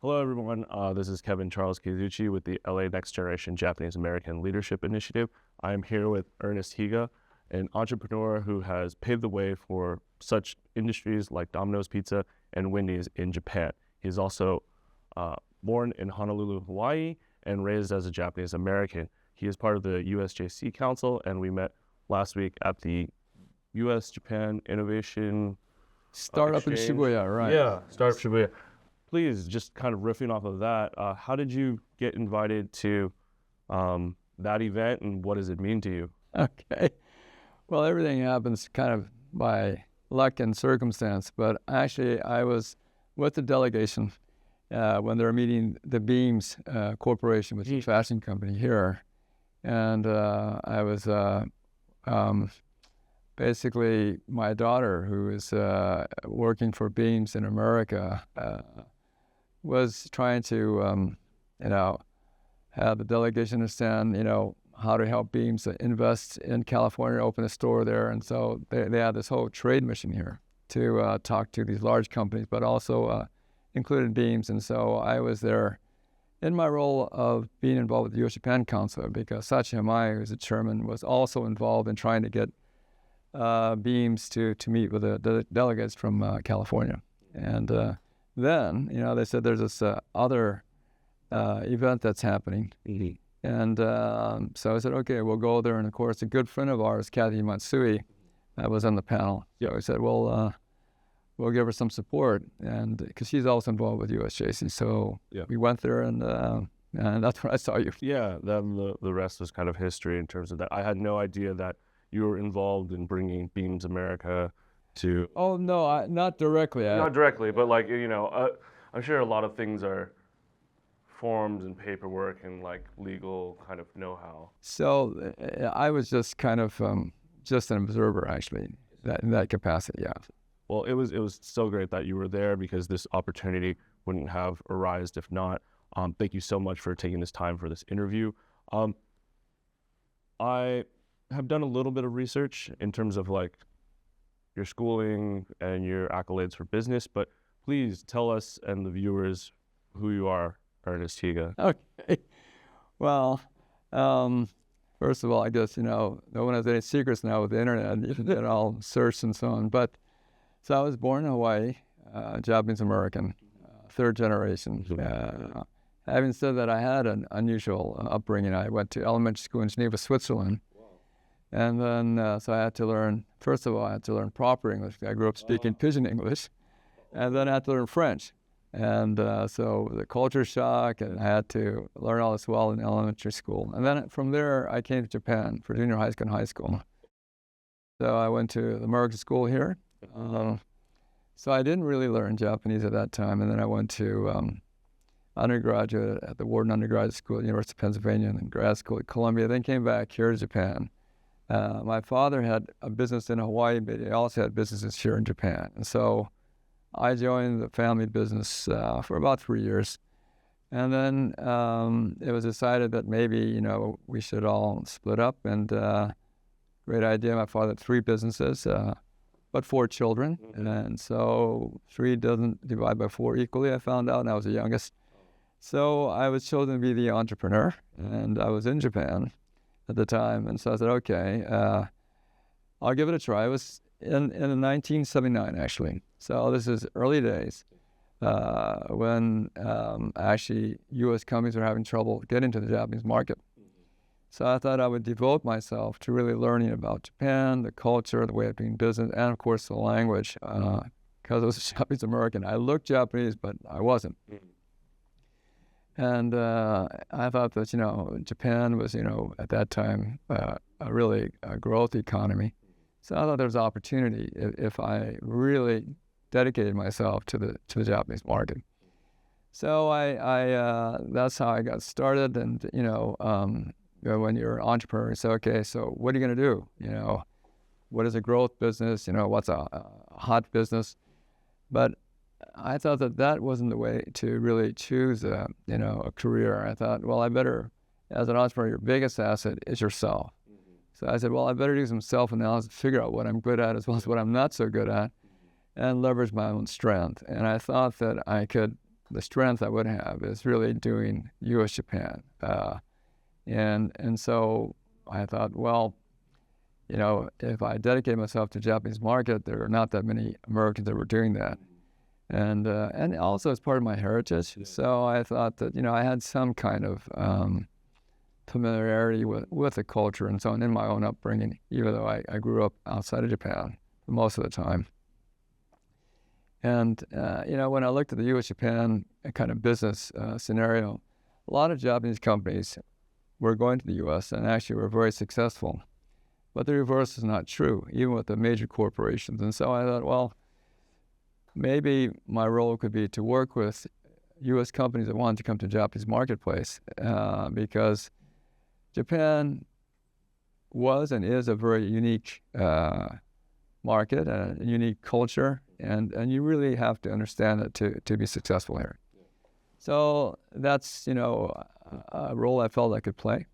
Hello, everyone. This is Kevin Charles Kizuchi with the LA Next Generation Japanese American Leadership Initiative. I am here with Ernest Higa, an entrepreneur who has paved the way for such industries like Domino's Pizza and Wendy's in Japan. He is also born in Honolulu, Hawaii, and raised as a Japanese American. He is part of the USJC Council, and we met last week at the US-Japan Innovation Startup in Exchange. Shibuya, right? Yeah, Startup Shibuya. Please, just kind of riffing off of that, how did you get invited to that event, and what does it mean to you? Okay. Well, everything happens kind of by luck and circumstance, but actually I was with the delegation when they were meeting the Beams Corporation, which is a fashion company here. And I was basically my daughter, who is working for Beams in America, was trying to, have the delegation understand, how to help Beams invest in California, open a store there. And so they had this whole trade mission here to talk to these large companies, but also included Beams. And so I was there in my role of being involved with the U.S.-Japan Council, because Sachi Hamai, who's the chairman, was also involved in trying to get Beams to meet with the delegates from California. And then, they said there's this other event that's happening. Mm-hmm. And so I said, okay, we'll go there. And of course, a good friend of ours, Kathy Matsui, was on the panel. So I said, well, we'll give her some support, and because she's also involved with USJC. So we went there, and that's when I saw you. Yeah, then the rest was kind of history in terms of that. I had no idea that you were involved in bringing Beams America to... Oh, no, not directly. Not directly, but like, I'm sure a lot of things are forms and paperwork and like legal kind of know-how. So I was just kind of just an observer, actually, in that capacity, yeah. Well, it was so great that you were there, because this opportunity wouldn't have arisen if not. Thank you so much for taking this time for this interview. I have done a little bit of research in terms of like your schooling and your accolades for business, but please tell us and the viewers who you are, Ernest Higa. Okay. Well, first of all, I guess, no one has any secrets now with the internet. You can all search and so on. But so I was born in Hawaii, Japanese American, third generation. Having said that, I had an unusual upbringing. I went to elementary school in Geneva, Switzerland. And then, so I had to learn, first of all, I had to learn proper English. I grew up speaking Pidgin English. And then I had to learn French. And so the culture shock, and I had to learn all this well in elementary school. And then from there, I came to Japan for junior high school and high school. So I went to the American school here. So I didn't really learn Japanese at that time. And then I went to undergraduate at the Wharton Undergraduate School at the University of Pennsylvania, and then grad school at Columbia, then came back here to Japan. My father had a business in Hawaii, but he also had businesses here in Japan. And so I joined the family business for about 3 years. And then it was decided that maybe, we should all split up. And great idea. My father had 3 businesses, but 4 children. And so 3 doesn't divide by 4 equally, I found out, and I was the youngest. So I was chosen to be the entrepreneur, and I was in Japan at the time. And so I said, okay, I'll give it a try. It was in 1979, actually. So this is early days when actually U.S. companies were having trouble getting to the Japanese market. So I thought I would devote myself to really learning about Japan, the culture, the way of doing business, and of course the language, because I was a Japanese American. I looked Japanese, but I wasn't. And I thought that, Japan was, at that time, a really growth economy. So I thought there was opportunity if I really dedicated myself to the Japanese market. So I that's how I got started. And, when you're an entrepreneur, you say, okay, so what are you going to do? What is a growth business? What's a hot business? But I thought that wasn't the way to really choose a career. I thought, well, I better, as an entrepreneur, your biggest asset is yourself. So I said, well, I better do some self-analysis, figure out what I'm good at as well as what I'm not so good at, and leverage my own strength. And I thought that I could the strength I would have is really doing U.S. Japan, and so I thought, well, if I dedicate myself to the Japanese market, there are not that many Americans that were doing that, and also it's part of my heritage. So I thought that I had some kind of familiarity with the culture and so on in my own upbringing, even though I grew up outside of Japan most of the time. And, when I looked at the U.S.-Japan kind of business scenario, a lot of Japanese companies were going to the U.S. and actually were very successful. But the reverse is not true, even with the major corporations. And so I thought, well, maybe my role could be to work with U.S. companies that wanted to come to the Japanese marketplace because Japan was and is a very unique market and a unique culture, and you really have to understand it to be successful here. So that's a role I felt I could play,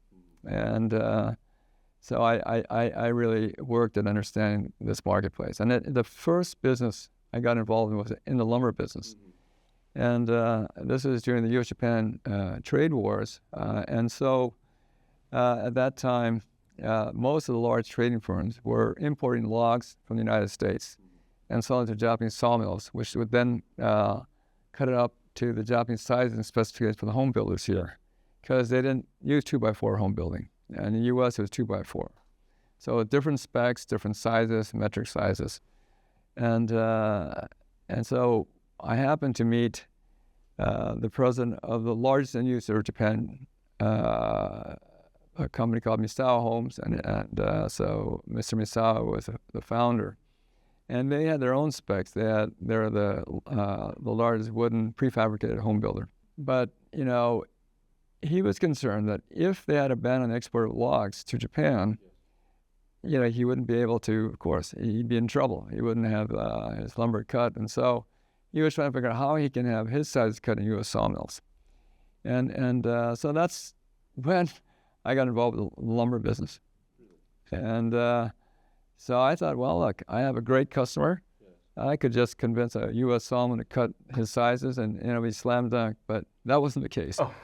and so I really worked at understanding this marketplace. And the first business I got involved in was in the lumber business, and this was during the U.S.-Japan trade wars, and so at that time, most of the large trading firms were importing logs from the United States and selling to Japanese sawmills, which would then cut it up to the Japanese sizes and specifications for the home builders here, because they didn't use 2x4 home building. And in the U.S., it was 2x4. So different specs, different sizes, metric sizes. And so I happened to meet the president of the largest end user of Japan, a company called Misawa Homes, and so Mr. Misawa was the founder, and they had their own specs. They're the largest wooden prefabricated home builder. But he was concerned that if they had a ban on the export of logs to Japan, he wouldn't be able to. Of course, he'd be in trouble. He wouldn't have his lumber cut, and so he was trying to figure out how he can have his sizes cut in U.S. sawmills, and so that's when I got involved with the lumber business. And so I thought, well, look, I have a great customer. I could just convince a U.S. sawman to cut his sizes and be slam dunk, but that wasn't the case. Oh.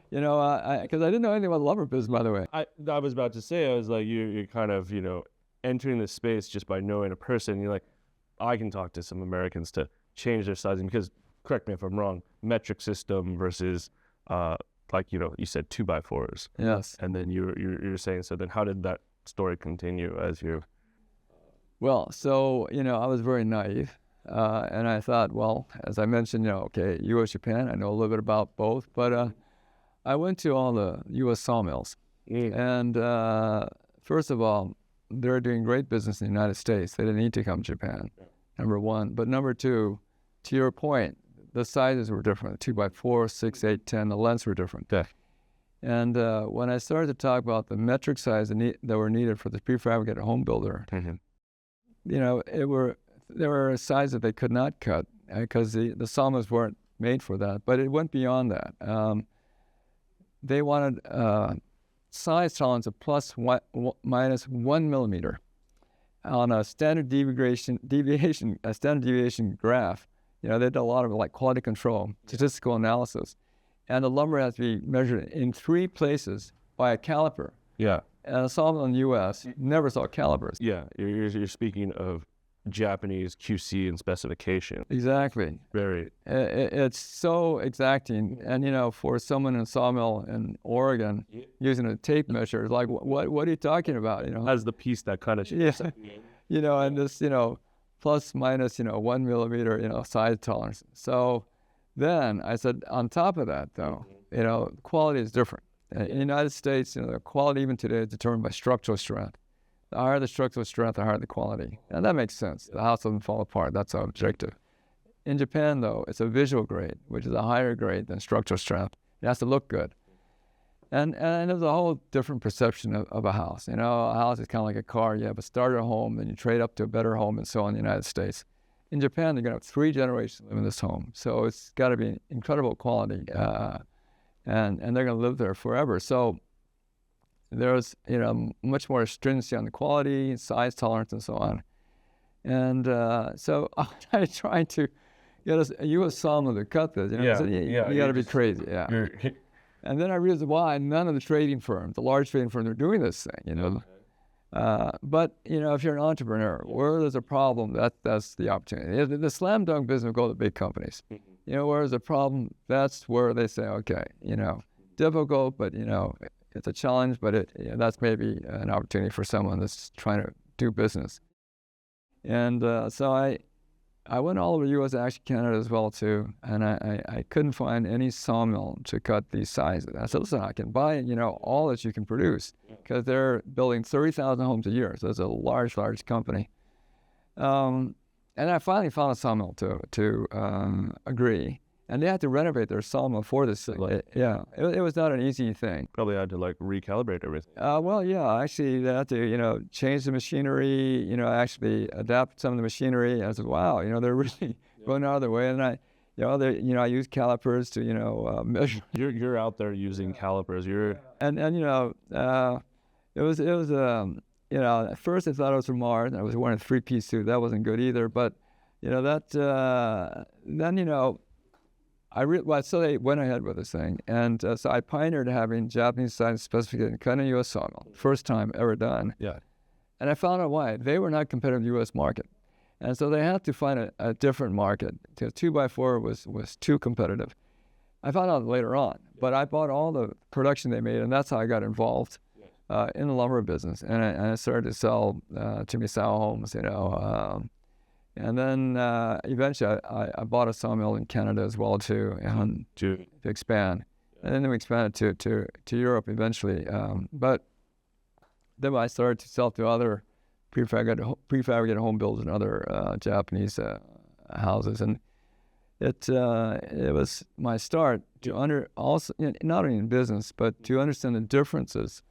Because I didn't know anything about the lumber business, by the way. I was about to say, I was like, you're kind of, entering this space just by knowing a person. You're like, I can talk to some Americans to change their sizing because, correct me if I'm wrong, metric system versus you said 2x4s. Yes. And then you're saying, so then how did that story continue as you? Well, so, I was very naive. And I thought, well, as I mentioned, okay, U.S. Japan, I know a little bit about both, but I went to all the U.S. sawmills. And first of all, they're doing great business in the United States. They didn't need to come to Japan, number one. But number two, to your point, the sizes were different, 2x4, 6, 8, 10, the lengths were different. Yeah. And when I started to talk about the metric size that were needed for the prefabricated home builder, there were sizes that they could not cut because the sawmills weren't made for that. But it went beyond that. They wanted size tolerance of minus 1 millimeter on a standard deviation graph. They did a lot of quality control, statistical analysis, and the lumber has to be measured in 3 places by a caliper. Yeah. And a sawmill in the U.S. never saw calipers. Yeah, you're speaking of Japanese QC and specification. Exactly. Very. It's so exacting, and for someone in a sawmill in Oregon using a tape measure, it's like, what are you talking about? As the piece that kind of. Yeah. And this plus minus 1 millimeter size tolerance. So then I said, on top of that though, quality is different. In the United States, the quality even today is determined by structural strength. The higher the structural strength, the higher the quality. And that makes sense. The house doesn't fall apart. That's objective. In Japan, though, it's a visual grade, which is a higher grade than structural strength. It has to look good. And there's a whole different perception of a house. A house is kind of like a car. You have a starter home, then you trade up to a better home, and so on in the United States. In Japan, they're going to have 3 generations living in this home. So it's got to be incredible quality. And they're going to live there forever. So there's, much more stringency on the quality, size tolerance, and so on. And so I'm trying to get a U.S. sawmill to cut this. You know? Yeah, So yeah, you got to be crazy. Yeah. And then I realized why none of the trading firms, the large trading firms, are doing this thing. You know. But you know, if you're an entrepreneur, where there's a problem, that's the opportunity. The slam dunk business will go to big companies. You know, where there's a problem, that's where they say, okay, you know, difficult, but you know, it's a challenge, but that's maybe an opportunity for someone that's trying to do business. And so I went all over the U.S., actually Canada as well too, and I couldn't find any sawmill to cut these sizes. I said, listen, I can buy, you know, all that you can produce, because they're building 30,000 homes a year, so it's a large company. And I finally found a sawmill to agree, and they had to renovate their sawmill for this thing. It was not an easy thing. Probably had to like recalibrate everything. Well, yeah, actually they had to, you know, change the machinery, you know, actually adapt some of the machinery. And I said, wow, you know, they're really going out of their way. And I use calipers to, you know, measure. You're out there using calipers. And you know, it was you know, at first I thought it was from Mars, and I was wearing a 3-piece suit. That wasn't good either. But you know, then you know. So they went ahead with this thing, and so I pioneered having Japanese size specification cut in a U.S. sawmill, first time ever done. Yeah. And I found out why. They were not competitive in the U.S. market, and so they had to find a different market. 2x4 was too competitive. I found out later on, but I bought all the production they made, and that's how I got involved in the lumber business, and I started to sell to Misao homes, you know. And then eventually I bought a sawmill in Canada as well too, and to expand. And then we expanded to Europe eventually. But then I started to sell to other prefabricated home builders and other Japanese houses, and it was my start to also, you know, not only in business, but to understand the differences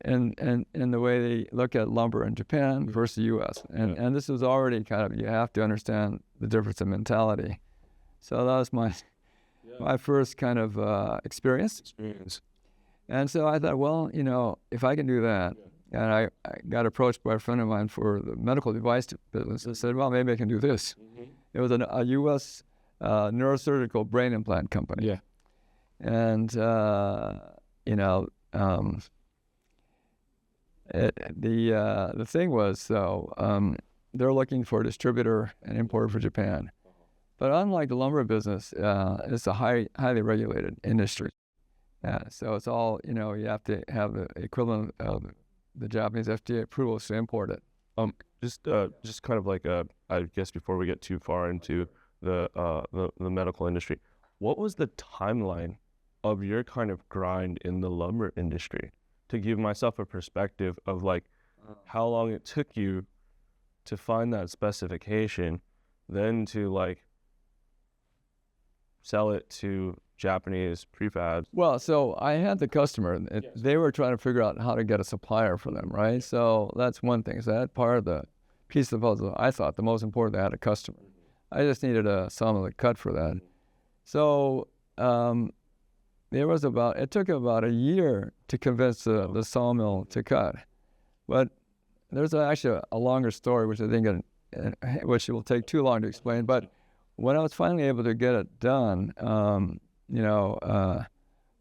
in the way they look at lumber in Japan versus the U.S. And this was already kind of, you have to understand the difference in mentality. So that was my first kind of experience. And so I thought, well, you know, if I can do that, and I got approached by a friend of mine for the medical device business. I said, well, maybe I can do this. It was a U.S. Neurosurgical brain implant company. Yeah. And, you know, the thing was, though, they're looking for a distributor and importer for Japan. But unlike the lumber business, it's a highly regulated industry. So it's all, you know, you have to have the equivalent of the Japanese FDA approvals to import it. Just kind of like I guess before we get too far into the medical industry, what was the timeline of your kind of grind in the lumber industry? To give myself a perspective of like how long it took you to find that specification, then to like sell it to Japanese prefabs. Well, so I had the customer. They were trying to figure out how to get a supplier for them, right? So that's one thing. So that part of the piece of the puzzle, I thought the most important, I had a customer. I just needed a sawmill to cut for that. So it took about a year to convince the sawmill to cut. But there's actually a longer story, which I think which will take too long to explain. But when I was finally able to get it done, you know,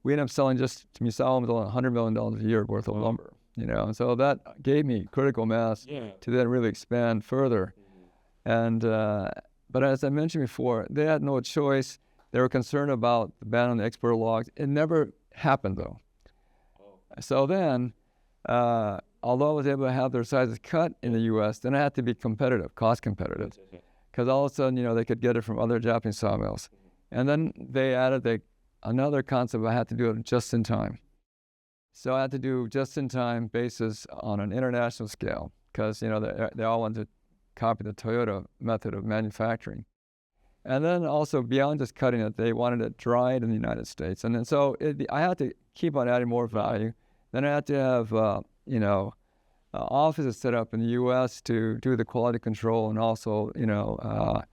we ended up selling just to Misao $100 million a year worth of lumber, you know. And so that gave me critical mass to then really expand further. And but as I mentioned before, they had no choice. They were concerned about the ban on the export of logs. It never happened, though. So then, although I was able to have their sizes cut in the U.S., then I had to be competitive, cost competitive, because all of a sudden, you know, they could get it from other Japanese sawmills. And then they added another concept. I had to do it just in time. So I had to do just in time basis on an international scale, because, you know, they all wanted to copy the Toyota method of manufacturing. And then also beyond just cutting it, they wanted it dried in the United States. And then so I had to keep on adding more value. Then I had to have, you know, offices set up in the U.S. to do the quality control and also, you know,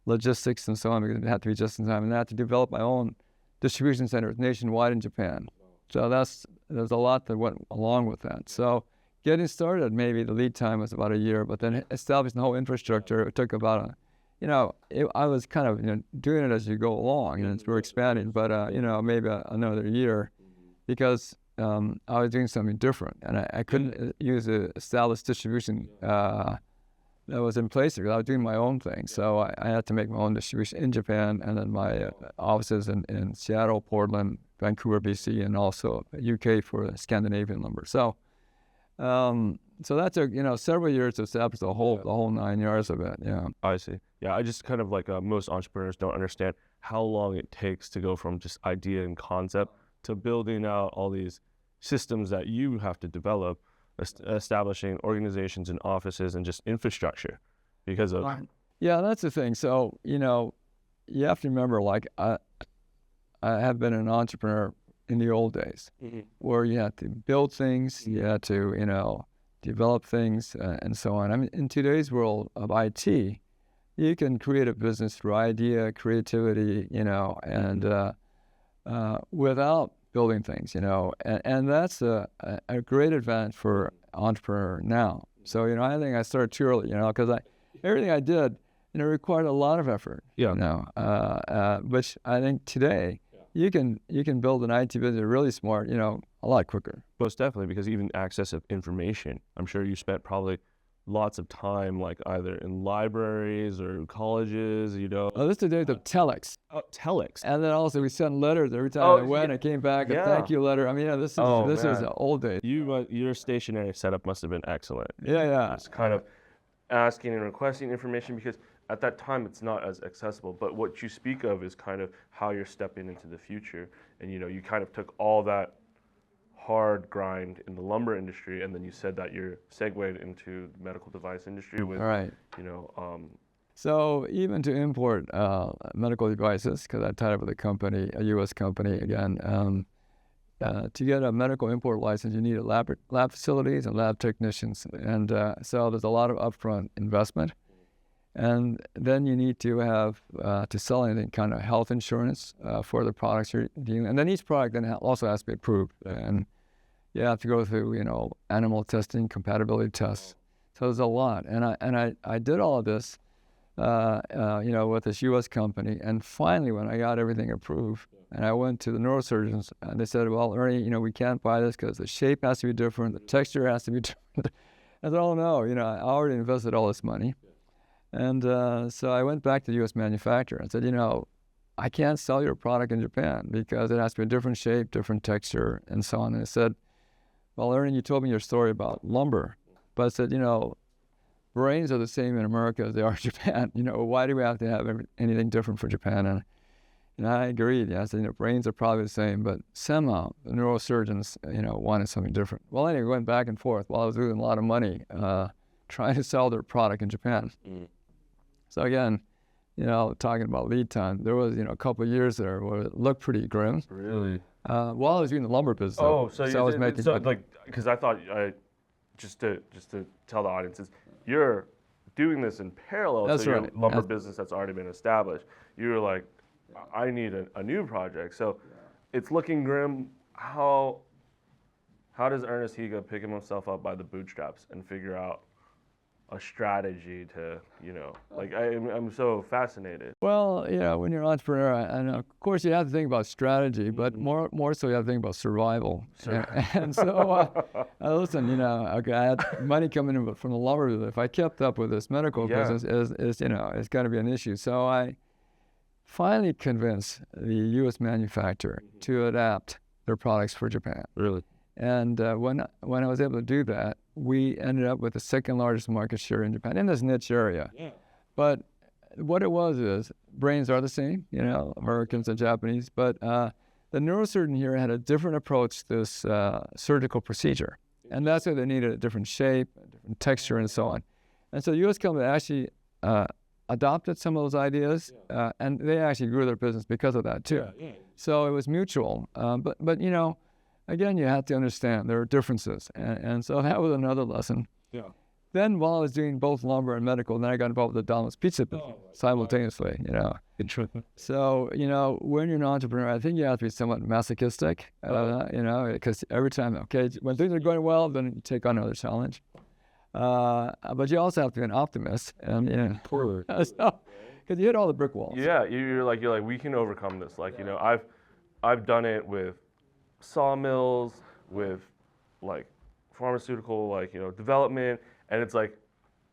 logistics and so on, because it had to be just in time. And I had to develop my own distribution centers nationwide in Japan. So there's a lot that went along with that. So getting started, maybe the lead time was about a year, but then establishing the whole infrastructure, it took about I was kind of doing it as you go along, and we're expanding. But maybe another year, because I was doing something different, and I couldn't use the established distribution that was in place because I was doing my own thing. So I had to make my own distribution in Japan, and then my offices in Seattle, Portland, Vancouver, BC, and also UK for Scandinavian lumber. So that took several years to establish the whole 9 yards of it. Yeah. I see. Yeah, I just kind of like most entrepreneurs don't understand how long it takes to go from just idea and concept to building out all these systems that you have to develop, establishing organizations and offices and just infrastructure because of. Yeah, that's the thing. So you have to remember, like I have been an entrepreneur in the old days, where you had to build things, you had to develop things, and so on. I mean, in today's world of IT, you can create a business through idea, creativity, and without building things, and that's a great advantage for entrepreneur now. So, I think I started too early, because everything I did, required a lot of effort, which I think today you can build an IT business really smart, a lot quicker. Most definitely, because even access of information, I'm sure you spent probably lots of time, like either in libraries or colleges, Oh, this is the days of telex. Oh, telex. And then also we sent letters every time I went. I came back, a thank you letter. I mean, this is the old days. Your stationary setup must have been excellent. Yeah. It's kind of asking and requesting information, because at that time it's not as accessible. But what you speak of is kind of how you're stepping into the future, and you kind of took all that hard grind in the lumber industry, and then you said that you're segued into the medical device industry with, So even to import medical devices, because I tied up with a U.S. company again, to get a medical import license, you need a lab facilities and lab technicians, and so there's a lot of upfront investment, and then you need to have to sell anything kind of health insurance for the products you're dealing, and then each product then also has to be approved, and you have to go through animal testing, compatibility tests. So there's a lot, and I did all of this with this U.S. company, and finally when I got everything approved, and I went to the neurosurgeons, and they said, well, Ernie, we can't buy this because the shape has to be different, the texture has to be different. I said, oh no, I already invested all this money. And so I went back to the U.S. manufacturer and said, I can't sell your product in Japan because it has to be a different shape, different texture, and so on. And I said, well, Ernie, you told me your story about lumber, but I said, brains are the same in America as they are in Japan. Why do we have to have anything different for Japan? And I agreed. I said, brains are probably the same, but somehow the neurosurgeons, wanted something different. Well, anyway, we went back and forth while I was losing a lot of money trying to sell their product in Japan. So again, talking about lead time, there was, a couple of years there where it looked pretty grim. Really? While I was doing the lumber business. I was making because I thought just to tell the audiences, you're doing this in parallel to your lumber business that's already been established. You were like, I need a new project. So it's looking grim. How does Ernest Higa pick himself up by the bootstraps and figure out a strategy to, I'm so fascinated. Well, when you're an entrepreneur, and of course you have to think about strategy, but more so you have to think about survival. Sure. And so, listen, I had money coming in from the lumber business. If I kept up with this medical business, it's got to be an issue. So I finally convinced the U.S. manufacturer to adapt their products for Japan. Really? And when I was able to do that, we ended up with the second largest market share in Japan in this niche area. Yeah. But what it was is brains are the same, Americans and Japanese, but the neurosurgeon here had a different approach to this surgical procedure. And that's why they needed a different shape, a different texture, and so on. And so the U.S. company actually adopted some of those ideas, and they actually grew their business because of that too. Yeah. So it was mutual. But again, you have to understand there are differences, and so that was another lesson. Yeah. Then while I was doing both lumber and medical, then I got involved with the Domino's pizza business simultaneously. Interesting. So when you're an entrepreneur, I think you have to be somewhat masochistic. Because every time, when things are going well, then you take on another challenge. But you also have to be an optimist, and Because you hit all the brick walls. Yeah, you're like we can overcome this. Like I've done it with sawmills, with like pharmaceutical development, and it's like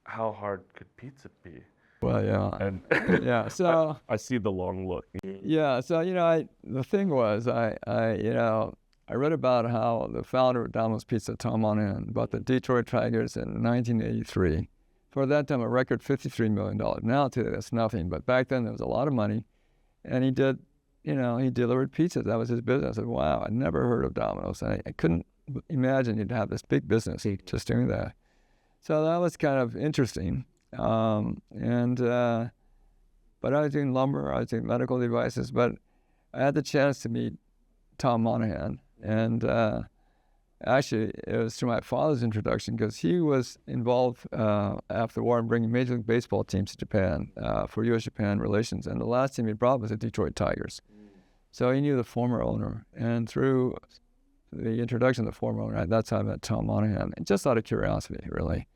how hard could pizza be? Well, yeah. And Yeah. So I see the long look. yeah. So the thing was, I read about how the founder of Domino's Pizza, Tom Monahan, bought the Detroit Tigers in 1983. For that time, a record $53 million. Now today, that's nothing. But back then, there was a lot of money, and he did. He delivered pizzas. That was his business. I said, wow, I'd never heard of Domino's. I couldn't imagine he'd have this big business just doing that. So that was kind of interesting. But I was doing lumber, I was doing medical devices, but I had the chance to meet Tom Monahan. And actually, it was through my father's introduction because he was involved after the war in bringing Major League Baseball teams to Japan for U.S.-Japan relations. And the last team he brought was the Detroit Tigers. So he knew the former owner. And through the introduction of the former owner, that's how I met Tom Monahan, and just out of curiosity, really.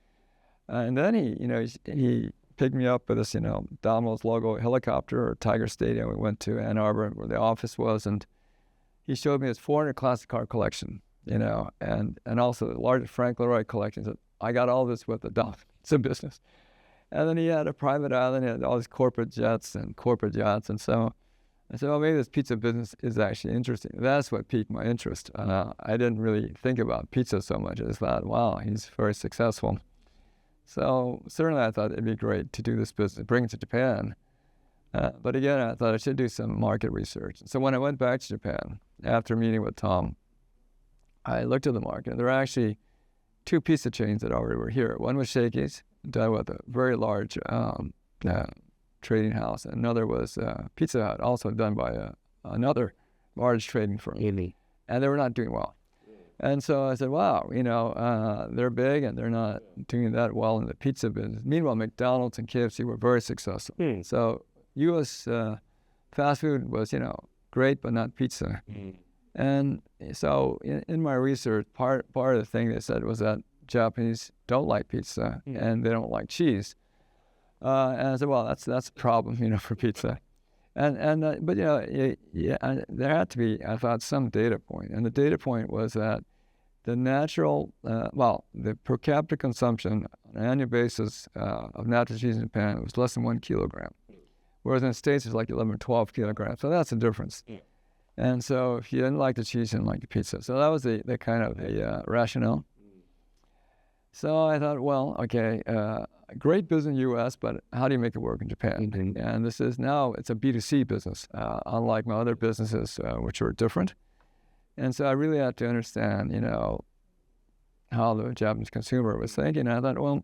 And then he picked me up with this, Domino's logo helicopter or Tiger Stadium. We went to Ann Arbor where the office was, and he showed me his 400 classic car collection, and also the largest Frank Leroy collection. So I got all this with the Domino's business. And then he had a private island, he had all these corporate jets and corporate yachts. And so I said, well, maybe this pizza business is actually interesting. That's what piqued my interest. I didn't really think about pizza so much. I just thought, wow, he's very successful. So certainly I thought it'd be great to do this business, bring it to Japan. But again, I thought I should do some market research. So when I went back to Japan, after meeting with Tom, I looked at the market. There were actually two pizza chains that already were here. One was Shakey's, done with a very large trading house. Another was Pizza Hut, also done by another large trading firm. And they were not doing well. And so I said, wow, they're big and they're not doing that well in the pizza business. Meanwhile, McDonald's and KFC were very successful. So U.S. Fast food was, great, but not pizza. And so in my research, part of the thing they said was that Japanese don't like pizza and they don't like cheese. And I said, well, that's a problem, for pizza. But there had to be, I thought, some data point. And the data point was that the the per capita consumption on an annual basis of natural cheese in Japan was less than 1 kilogram. Whereas in the States, it's like 11 or 12 kilograms. So that's the difference. And so if you didn't like the cheese, you didn't like the pizza. So that was the kind of the rationale. So I thought, well, okay, great business in the U.S., but how do you make it work in Japan? And this is now, it's a B2C business, unlike my other businesses, which are different. And so I really had to understand, how the Japanese consumer was thinking. And I thought, well,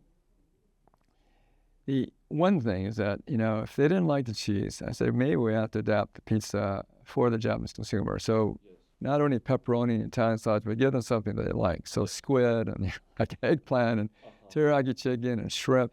the one thing is that, if they didn't like the cheese, I said, maybe we have to adapt the pizza for the Japanese consumer. So not only pepperoni and Italian sauce, but give them something that they like. So squid and like eggplant and teriyaki chicken and shrimp,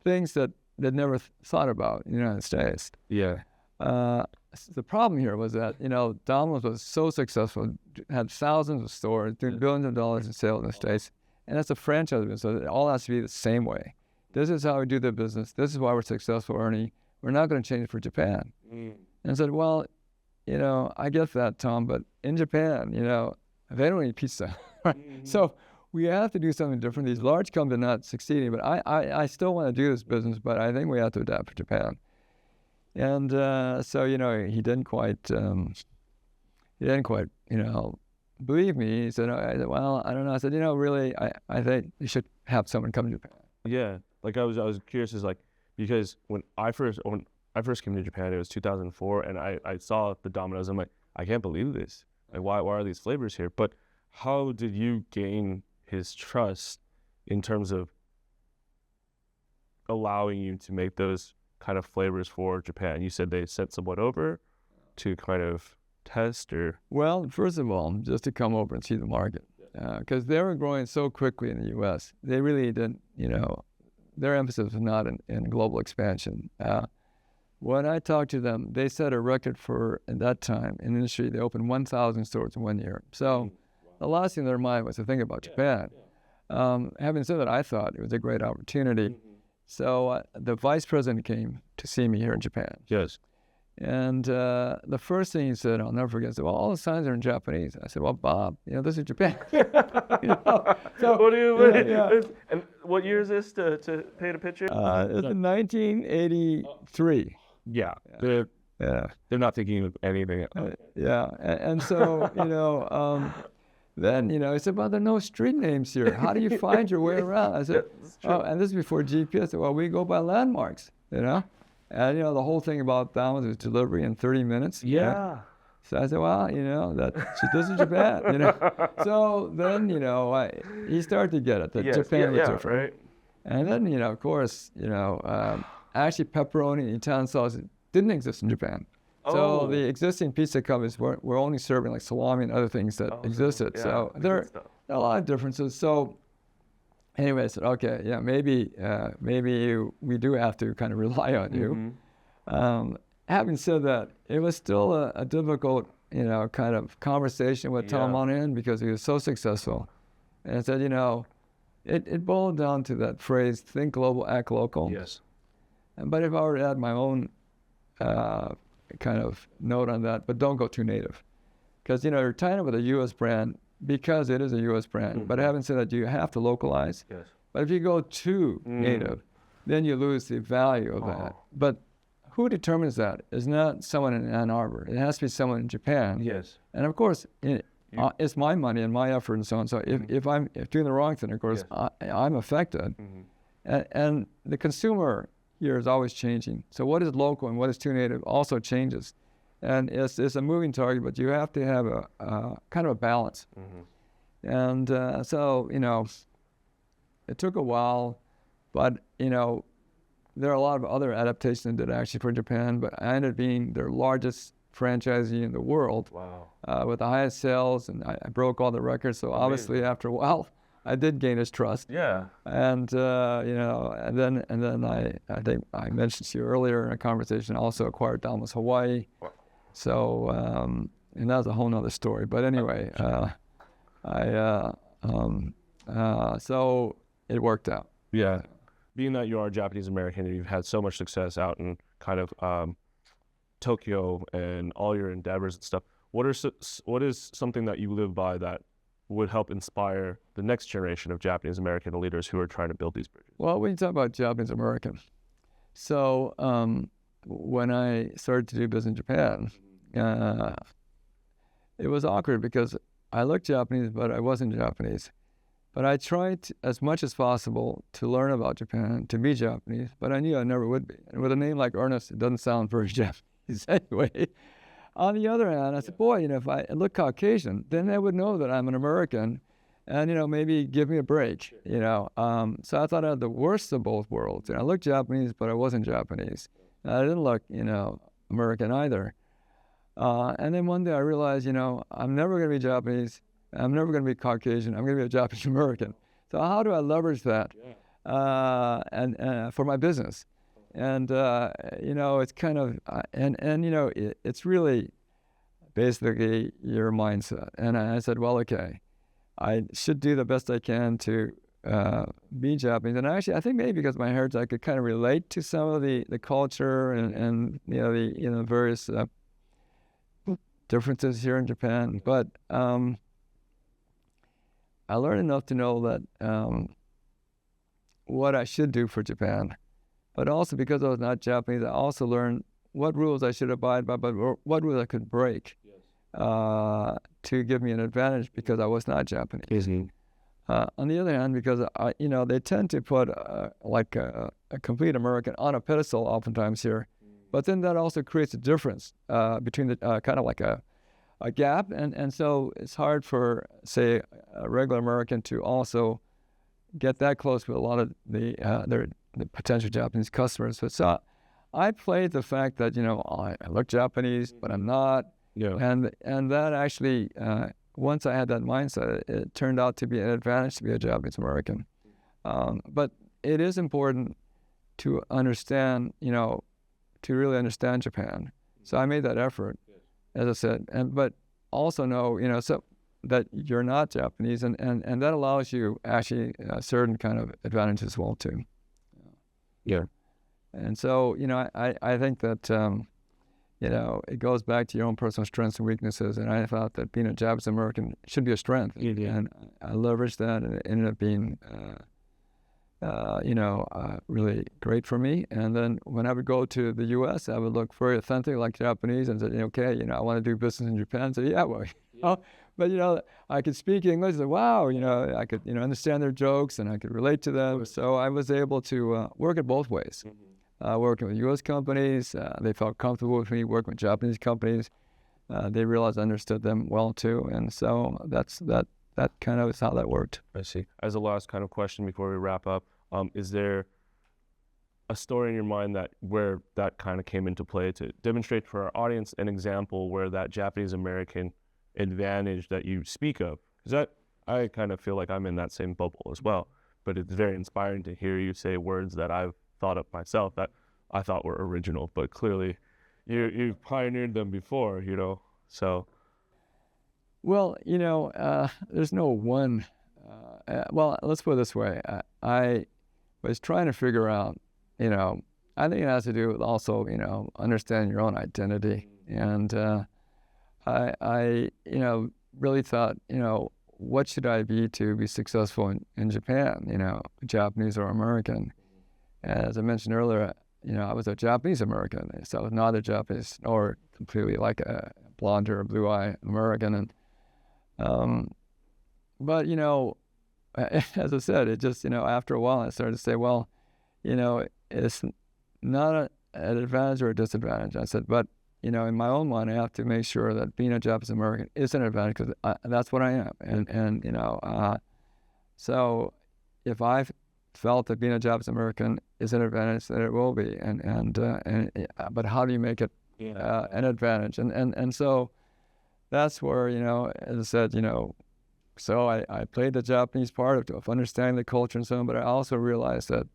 things that they'd never thought about in the United States. Yeah. The problem here was that, Domino's was so successful, had thousands of stores, doing billions of dollars in sales in the States, and that's a franchise business, so it all has to be the same way. This is how we do the business. This is why we're successful, Ernie. We're not going to change it for Japan. And I said, well, I get that, Tom, but in Japan, they don't eat pizza. So we have to do something different. These large companies are not succeeding, but I still want to do this business, but I think we have to adapt for Japan. And so, he didn't quite, believe me. He said, well, I don't know. I said, really, I think you should have someone come to Japan. Yeah. Like I was curious, because when I first came to Japan, it was 2004, and I saw the Domino's. I'm like, I can't believe this. Like, why are these flavors here? But how did you gain his trust in terms of allowing you to make those kind of flavors for Japan? You said they sent someone over to kind of test, or? Well, first of all, just to come over and see the market, because they were growing so quickly in the U.S. They really didn't, their emphasis was not in global expansion. When I talked to them, they set a record for, at that time, in the industry, they opened 1,000 stores in 1 year. So the last thing in their mind was to think about Japan. Having said that, I thought it was a great opportunity So the vice president came to see me here in Japan. Yes. And the first thing he said, I'll never forget, he said, well, all the signs are in Japanese. I said, well, Bob, this is Japan. So, What do you? yeah. And what year is this to paint a picture? It's in 1983. Yeah. Yeah. They're not thinking of anything. Yeah. And so, then, he said, well, there are no street names here. How do you find your way around? I said, oh, and this is before GPS. I said, well, we go by landmarks, And, the whole thing about Domino's is delivery in 30 minutes. Yeah. So I said, well, this is Japan, So then, he started to get it, that Japan was different. Right. And then, of course, actually pepperoni and Italian sauce didn't exist in Japan. So the existing pizza companies were only serving like salami and other things that existed. So there are a lot of differences. So anyway, I said, okay, maybe we do have to kind of rely on you. Having said that, it was still a difficult, kind of conversation with Tom Monahan because he was so successful. And I said, it boiled down to that phrase, think global, act local. Yes. But if I were to add my own kind of note on that, but don't go too native. Because, you're tying up with a U.S. brand because it is a U.S. brand. But having said that, you have to localize. Yes. But if you go too native, then you lose the value of that. But who determines that? It's not someone in Ann Arbor. It has to be someone in Japan. Yes. And of course, it's my money and my effort and so on. So if I'm doing the wrong thing, of course, I'm affected. And the consumer here is always changing. So what is local and what is too native also changes. And it's a moving target, but you have to have a kind of a balance. And so, it took a while, but, there are a lot of other adaptations I did actually for Japan, but I ended up being their largest franchisee in the world. Wow. With the highest sales, and I broke all the records. So obviously after a while, I did gain his trust. Yeah. And and then I think I mentioned to you earlier in a conversation, I also acquired Domino's Hawaii. Wow. So and that's a whole nother story. But anyway, so it worked out. Yeah. Being that you are Japanese American and you've had so much success out in kind of Tokyo and all your endeavors and stuff, what is something that you live by that would help inspire the next generation of Japanese American leaders who are trying to build these bridges? Well, when you talk about Japanese American, so when I started to do business in Japan, it was awkward because I looked Japanese, but I wasn't Japanese. But I tried as much as possible to learn about Japan, to be Japanese, but I knew I never would be. And with a name like Ernest, it doesn't sound very Japanese anyway. On the other hand, I said, boy, if I look Caucasian, then they would know that I'm an American and, maybe give me a break, So I thought I had the worst of both worlds. I looked Japanese, but I wasn't Japanese. And I didn't look, American either. And then one day I realized, I'm never going to be Japanese. I'm never going to be Caucasian. I'm going to be a Japanese American. So how do I leverage that and for my business? And, it's kind of, it's really basically your mindset. And I said, well, okay, I should do the best I can to be Japanese. And actually, I think maybe because of my heritage, I could kind of relate to some of the culture and the various differences here in Japan. But I learned enough to know that what I should do for Japan. But also because I was not Japanese, I also learned what rules I should abide by, but what rules I could break to give me an advantage because I was not Japanese. On the other hand, because they tend to put a complete American on a pedestal oftentimes here, but then that also creates a difference between the kind of like a gap, and so it's hard for, say, a regular American to also get that close with a lot of the potential Japanese customers. So I played the fact that I look Japanese, but I'm not. Yeah. And that actually, once I had that mindset, it turned out to be an advantage to be a Japanese American. But it is important to understand, to really understand Japan. So I made that effort, as I said, but also know, so that you're not Japanese, and that allows you actually a certain kind of advantage as well too. Yeah. And so, I think that, it goes back to your own personal strengths and weaknesses. And I thought that being a Japanese American should be a strength. And I leveraged that, and it ended up being, really great for me. And then when I would go to the U.S., I would look very authentic, like Japanese, and say, okay, I want to do business in Japan. So yeah, well, but I could speak English. So wow, I could understand their jokes, and I could relate to them. So I was able to work it both ways. Working with U.S. companies, they felt comfortable with me. Working with Japanese companies, they realized I understood them well too. And so that kind of is how that worked. I see. As a last kind of question before we wrap up, is there a story in your mind where that kind of came into play to demonstrate for our audience an example where that Japanese American advantage that you speak of? Because I kind of feel like I'm in that same bubble as well, but it's very inspiring to hear you say words that I've thought up myself that I thought were original, but clearly you pioneered them before, so. Well, there's no one. Well, let's put it this way. I was trying to figure out, I think it has to do with also, understanding your own identity. And I really thought, what should I be to be successful in Japan, Japanese or American? As I mentioned earlier, I was a Japanese American, so I was not a Japanese or completely like a blonde or blue eye American. But as I said, it just after a while I started to say, well, it's not an advantage or a disadvantage. I said, but in my own mind, I have to make sure that being a Japanese American is an advantage because that's what I am. And so if I felt that being a Japanese American is an advantage, then it will be. But how do you make it an advantage? And so that's where, as I said, so I played the Japanese part of understanding the culture and so on, but I also realized that,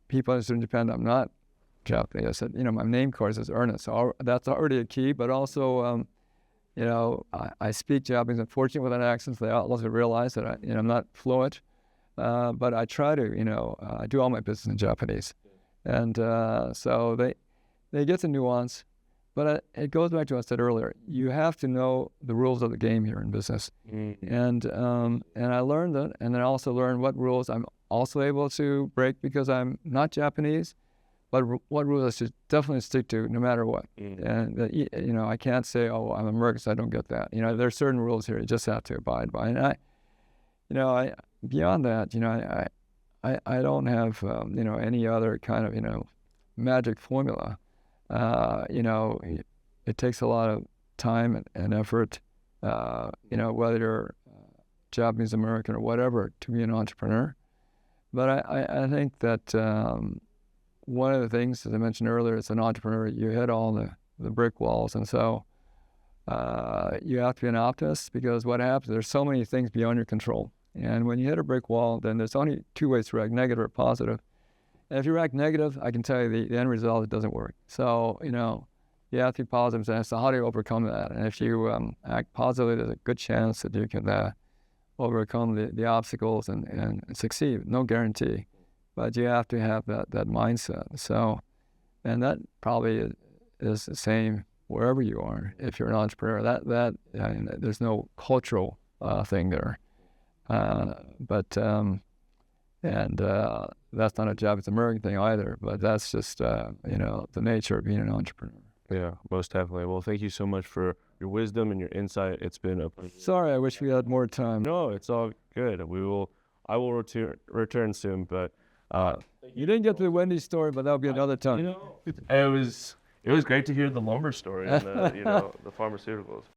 people in Japan, I'm not Japanese. I said, my name card says Ernest, so that's already a key, but also, I speak Japanese, unfortunately, with an accent, so they also realize that I'm not fluent, but I try to, I do all my business in Japanese. And so they get the nuance. But it goes back to what I said earlier. You have to know the rules of the game here in business, and I learned that, and then I also learned what rules I'm also able to break because I'm not Japanese, but what rules I should definitely stick to no matter what. And I can't say, oh, I'm American, so I don't get that. There are certain rules here you just have to abide by. And I beyond that, I don't have any other kind of magic formula. It takes a lot of time and effort, whether you're Japanese American or whatever, to be an entrepreneur. But I think that one of the things, as I mentioned earlier, as an entrepreneur, you hit all the brick walls. And so you have to be an optimist because what happens, there's so many things beyond your control. And when you hit a brick wall, then there's only two ways to react, negative or positive. And if you react negative, I can tell you the end result, it doesn't work. So, you have to be positive. And so how do you overcome that? And if you act positively, there's a good chance that you can overcome the obstacles and succeed. No guarantee. But you have to have that mindset. So, and that probably is the same wherever you are. If you're an entrepreneur, there's no cultural thing there. That's not a Japanese American thing either, but that's just, the nature of being an entrepreneur. Yeah, most definitely. Well, thank you so much for your wisdom and your insight. It's been a pleasure. Sorry, I wish we had more time. No, it's all good. I will return soon, but you didn't get to the Wendy story, but that'll be another time. It was great to hear the lumber story and the pharmaceuticals.